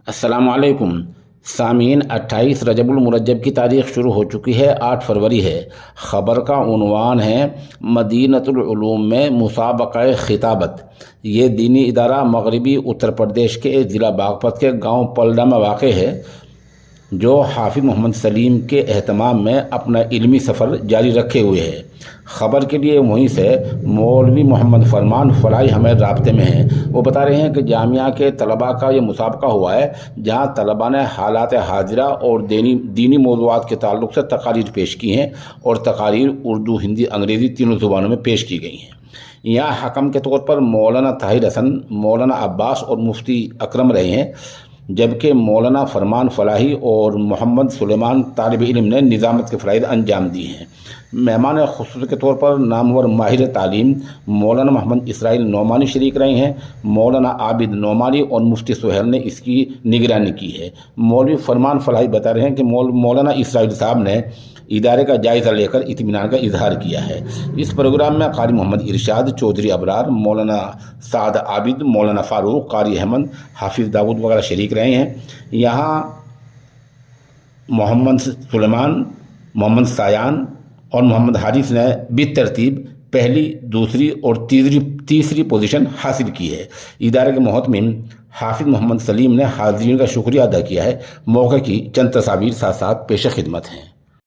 السلام علیکم سامعین، 28 رجب المرجب کی تاریخ شروع ہو چکی ہے، 8 فروری ہے۔ خبر کا عنوان ہے مدینۃ العلوم میں مسابقہ خطابت۔ یہ دینی ادارہ مغربی اتر پردیش کے ضلع باغپت کے گاؤں پلڈا میں واقع ہے، جو حافظ محمد سلیم کے اہتمام میں اپنا علمی سفر جاری رکھے ہوئے ہے۔ خبر کے لیے وہیں سے مولوی محمد فرمان فلاحی ہمیں رابطے میں ہیں۔ وہ بتا رہے ہیں کہ جامعہ کے طلباء کا یہ مسابقہ ہوا ہے، جہاں طلباء نے حالات حاضرہ اور دینی موضوعات کے تعلق سے تقاریر پیش کی ہیں، اور تقاریر اردو، ہندی، انگریزی تینوں زبانوں میں پیش کی گئی ہیں۔ یہاں حکم کے طور پر مولانا طاہر حسن، مولانا عباس اور مفتی اکرم رہے ہیں، جبکہ مولانا فرمان فلاحی اور محمد سلیمان طالب علم نے نظامت کے فرائض انجام دیے ہیں۔ مہمان خصوصی کے طور پر نامور ماہر تعلیم مولانا محمد اسرائیل نعمانی شریک رہے ہیں۔ مولانا عابد نعمانی اور مفتی سہیل نے اس کی نگرانی کی ہے۔ مولوی فرمان فلاحی بتا رہے ہیں کہ مولانا اسرائیل صاحب نے ادارے کا جائزہ لے کر اطمینان کا اظہار کیا ہے۔ اس پروگرام میں قاری محمد ارشاد، چودھری ابرار، مولانا سعد عابد، مولانا فاروق، قاری احمد، حافظ داود وغیرہ شریک رہے ہیں۔ یہاں محمد سلیمان، محمد سایان اور محمد حارث نے بالترتیب پہلی، دوسری اور تیسری پوزیشن حاصل کی ہے۔ ادارے کے محتمم حافظ محمد سلیم نے حاضرین کا شکریہ ادا کیا ہے۔ موقع کی چند تصاویر ساتھ ساتھ پیش خدمت ہیں۔